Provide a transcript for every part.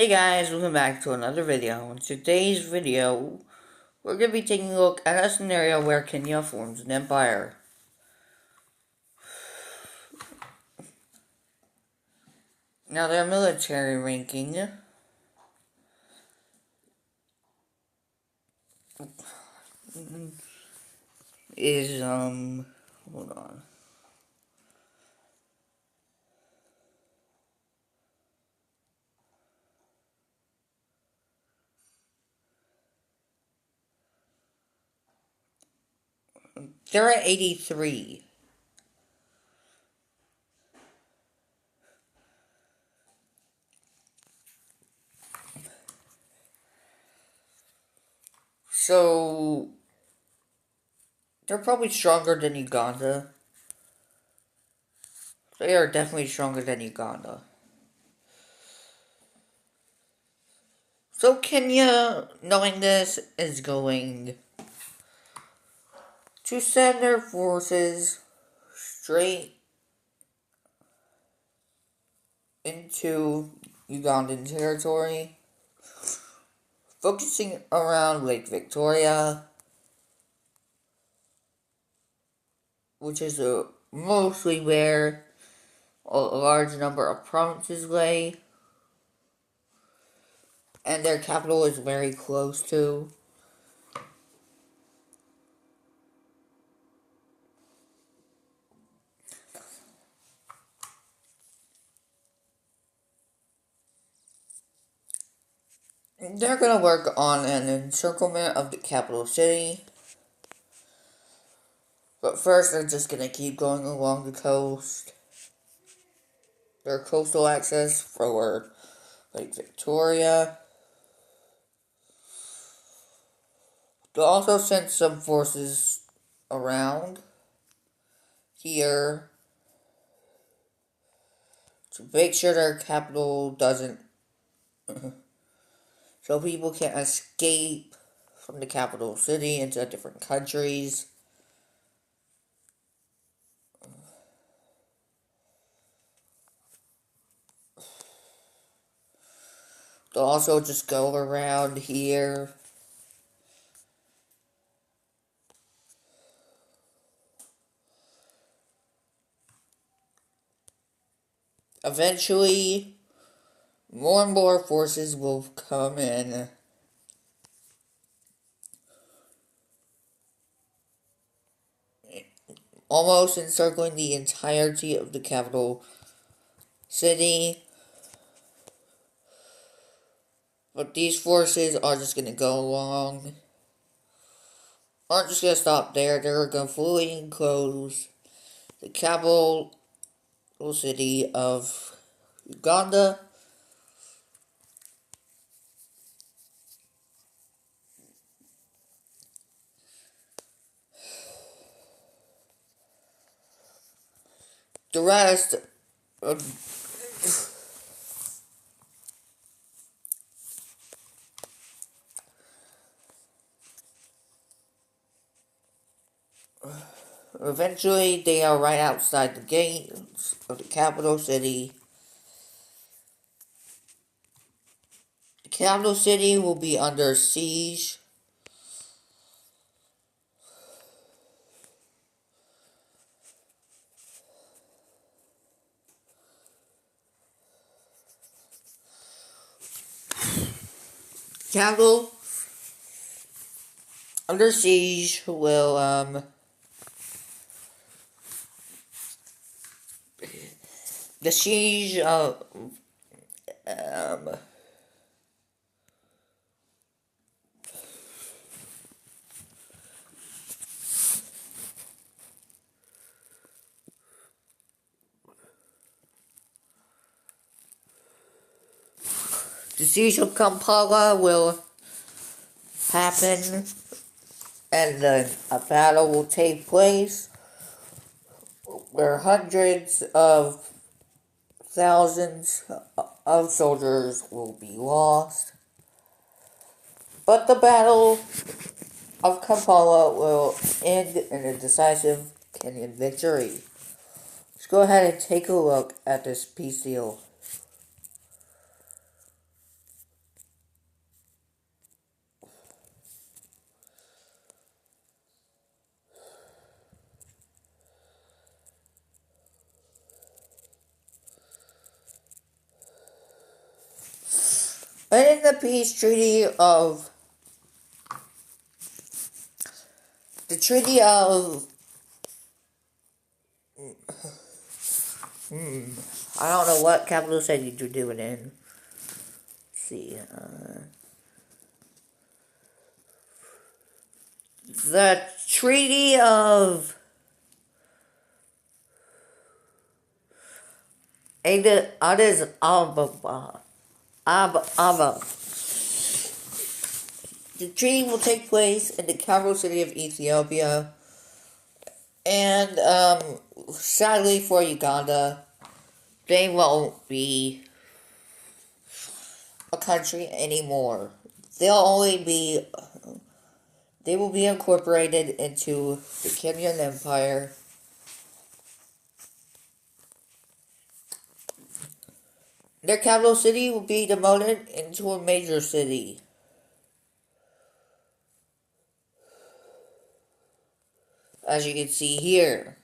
Hey guys, welcome back to another video. In today's video, we're going to be taking a look at a scenario where Kenya forms an empire. Now their military ranking is, hold on. They're at 83. So, they're probably stronger than Uganda. They are definitely stronger than Uganda. So Kenya, knowing this, is going to send their forces straight into Ugandan territory, focusing around Lake Victoria, which is mostly where a large number of provinces lay, and their capital is very close to. They're going to work on an encirclement of the capital city. But first, they're just going to keep going along the coast. Their coastal access for Lake Victoria. They'll also send some forces around here to make sure their capital doesn't so people can't escape from the capital city into different countries. They'll also just go around here. Eventually, more and more forces will come in. Almost encircling the entirety of the capital city. But these forces are just going to go along. Aren't just going to stop there. They're going to fully enclose the capital city of Uganda. The rest, eventually they are right outside the gates of the capital city. The capital city will be under siege. Capital under siege will the siege the siege of Kampala will happen, and then a battle will take place where hundreds of thousands of soldiers will be lost. But the Battle of Kampala will end in a decisive Kenyan victory. Let's go ahead and take a look at this peace deal. And in the peace treaty of the treaty of I don't know what capital city you're doing in. Let's see, the treaty of Addis Ababa. Abba. The treaty will take place in the capital city of Ethiopia. And, sadly for Uganda, they won't be a country anymore. They will be incorporated into the Kenyan Empire. Their capital city will be demoted into a major city. As you can see here.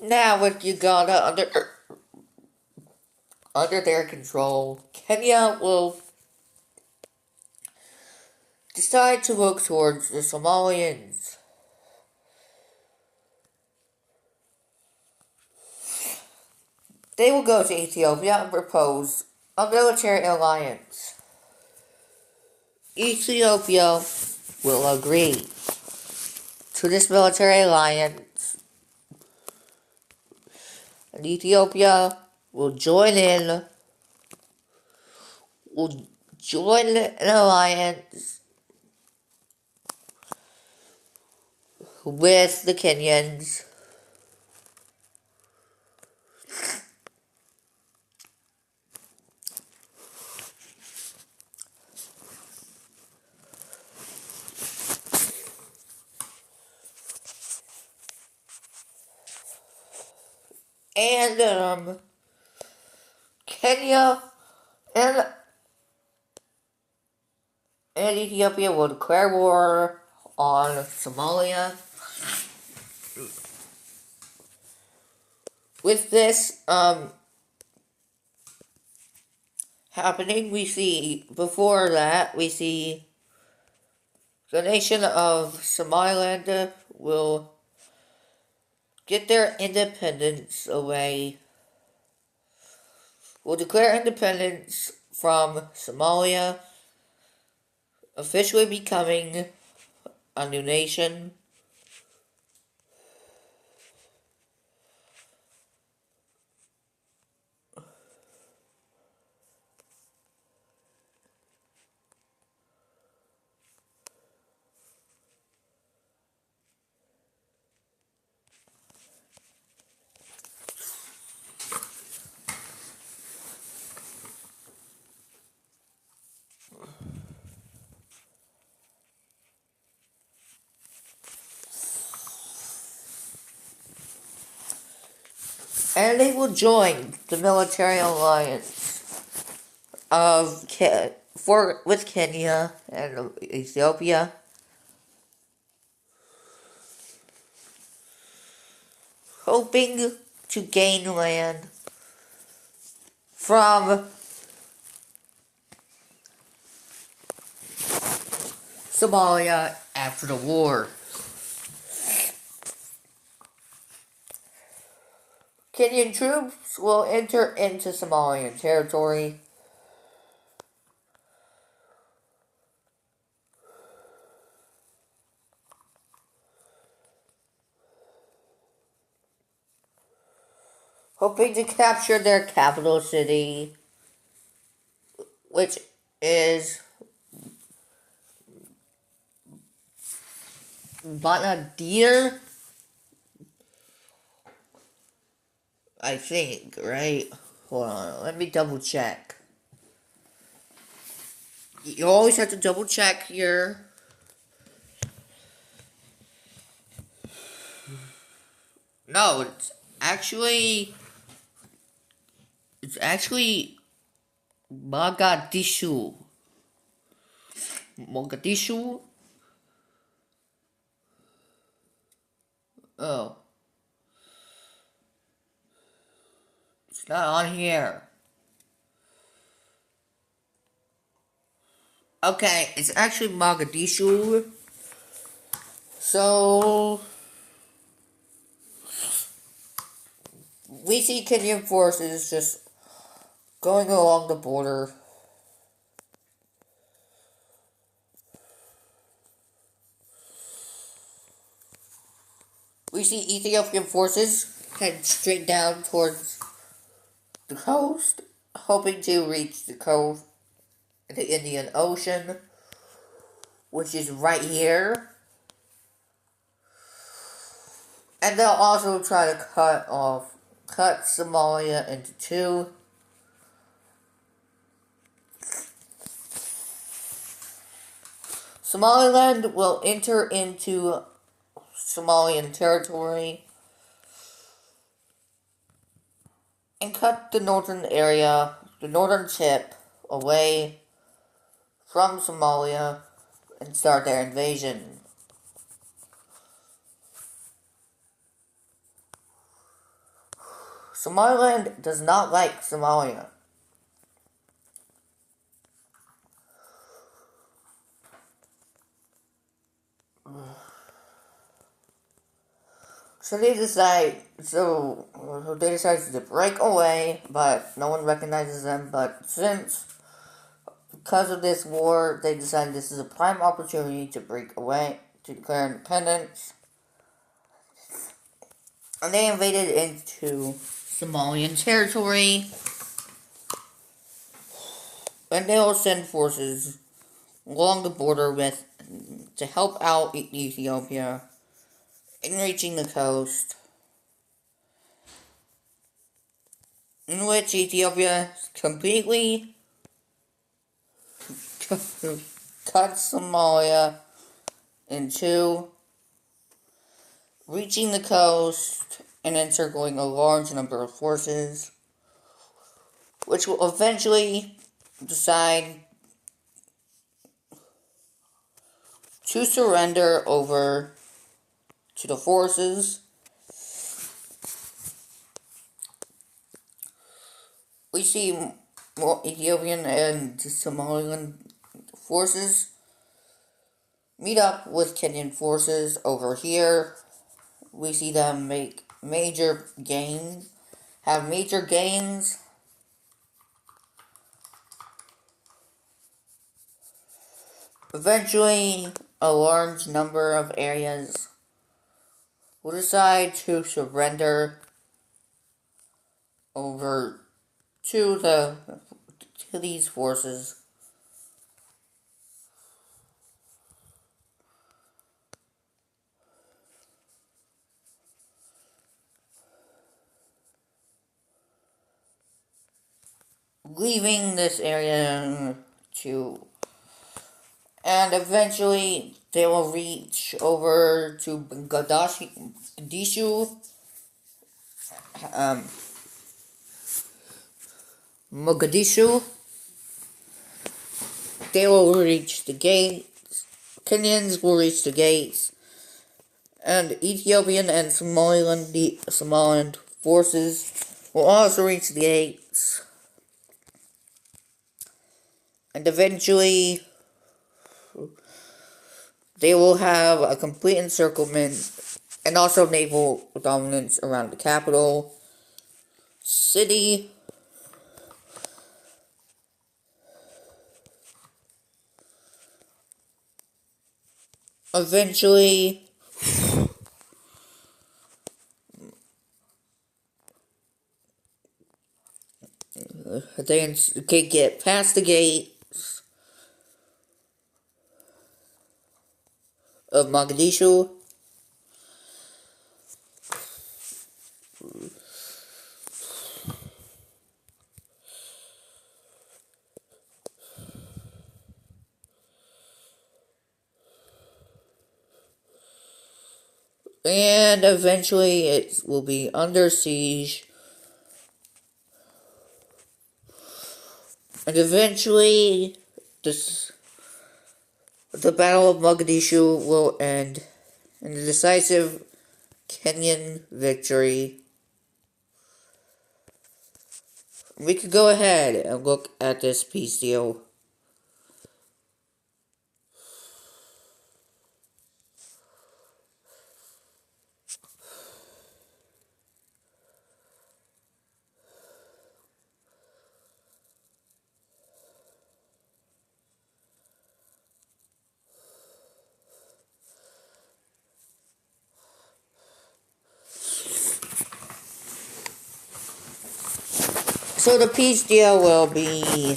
Now with Uganda under their control, Kenya will decide to look towards the Somalians. They will go to Ethiopia and propose a military alliance. Ethiopia will agree to this military alliance, and Ethiopia will join an alliance with the Kenyans. And Kenya and Ethiopia will declare war on Somalia. With this happening, we see the nation of Somaliland will get their independence away. Will declare independence from Somalia, officially becoming a new nation. And they will join the military alliance with Kenya and Ethiopia. Hoping to gain land from Somalia after the war. Kenyan troops will enter into Somalian territory. Hoping to capture their capital city, which is Banadir, I think, right? Hold on, let me double check. You always have to double check your No, it's actually Mogadishu. Mogadishu? Oh, it's not on here. Okay, it's actually Mogadishu. So we see Kenyan forces just going along the border. We see Ethiopian forces head straight down towards the coast, hoping to reach the coast, the Indian Ocean, which is right here. And they'll also try to cut Somalia into two. Somaliland will enter into Somalian territory and cut the northern area, the northern tip, away from Somalia and start their invasion. Somaliland does not like Somalia. So they decide to break away, but no one recognizes them. But because of this war, they decide this is a prime opportunity to break away, to declare independence. And they invaded into Somalian territory. And they will send forces along the border to help out Ethiopia in reaching the coast, in which Ethiopia completely cut Somalia in two, reaching the coast and encircling a large number of forces, which will eventually decide to surrender over to the forces. We see more Ethiopian and Somalian forces meet up with Kenyan forces over here. We see them have major gains. Eventually, a large number of areas will decide to surrender over to these forces. Leaving this area and eventually they will reach over to Mogadishu. They will reach the gates. Kenyans will reach the gates, and Ethiopian and Somaliland forces will also reach the gates. And eventually, they will have a complete encirclement and also naval dominance around the capital city. Eventually, they can get past the gate of Mogadishu. And eventually it will be under siege. And eventually the Battle of Mogadishu will end in a decisive Kenyan victory. We could go ahead and look at this peace deal. So the peace deal will be,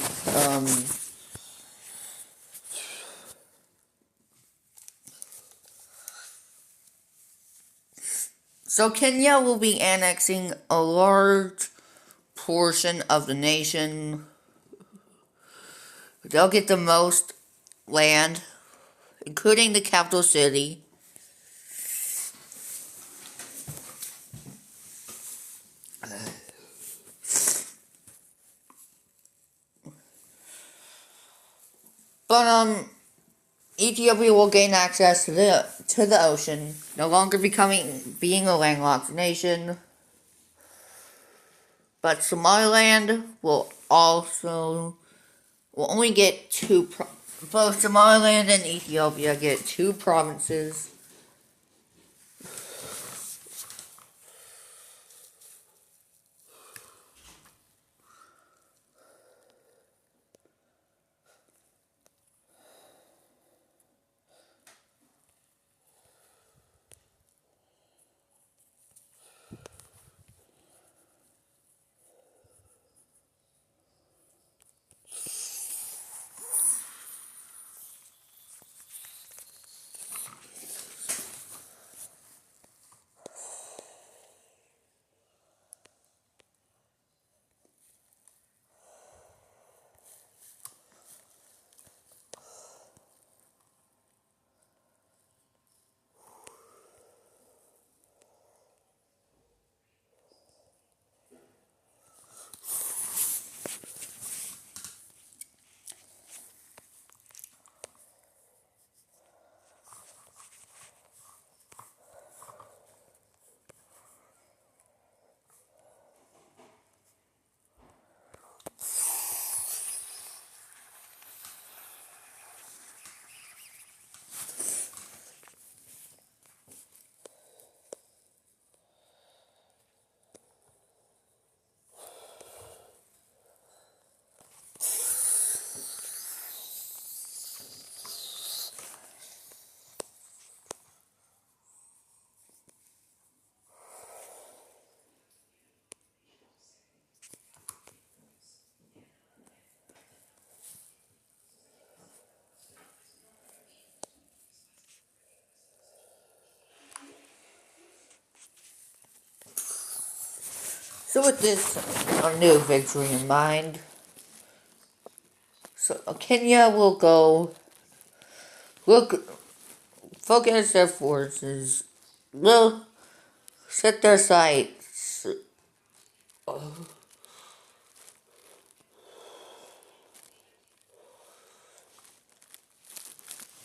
so Kenya will be annexing a large portion of the nation. They'll get the most land, including the capital city. But Ethiopia will gain access to the ocean, no longer being a landlocked nation. But Somaliland will only get both Somaliland and Ethiopia get 2 provinces. So with this new victory in mind, so Kenya will focus their forces, will set their sights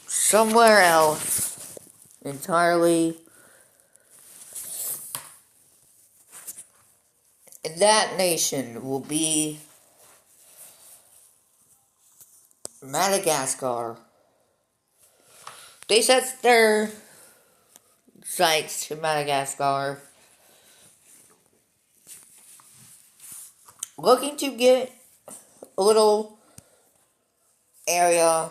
somewhere else entirely. And that nation will be Madagascar. They set their sights to Madagascar, looking to get a little area,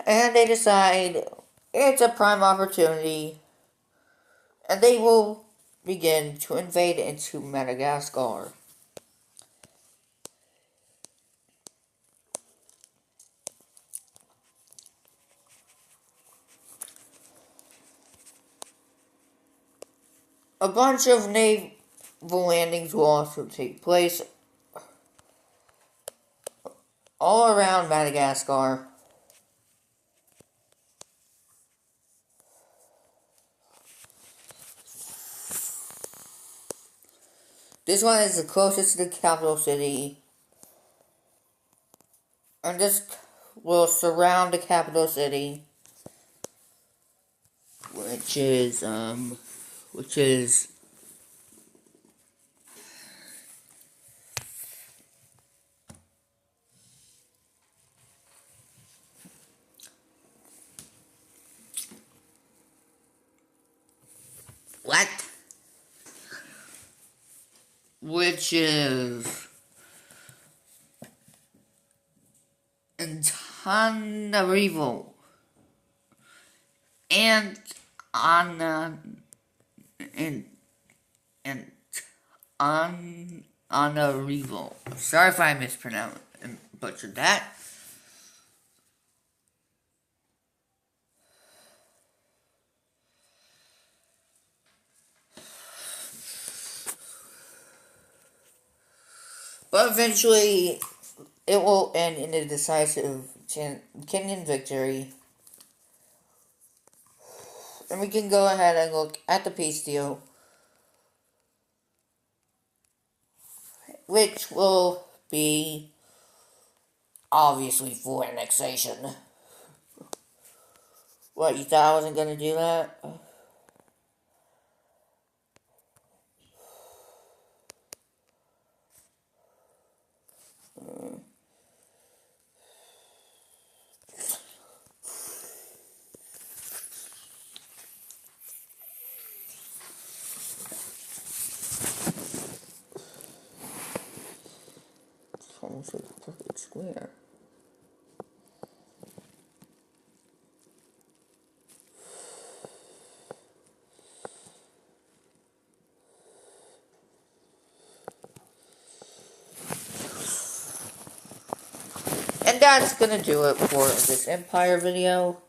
and they decide it's a prime opportunity, and they will begin to invade into Madagascar. A bunch of naval landings will also take place all around Madagascar. This one is the closest to the capital city, and this will surround the capital city, which is what? Which is Antananarivo and and Antananarivo. Sorry if I mispronounced and butchered that. But eventually, it will end in a decisive Kenyan victory. And we can go ahead and look at the peace deal, which will be obviously full annexation. What, you thought I wasn't gonna do that? It's almost like a perfect square. And that's gonna do it for this Empire video.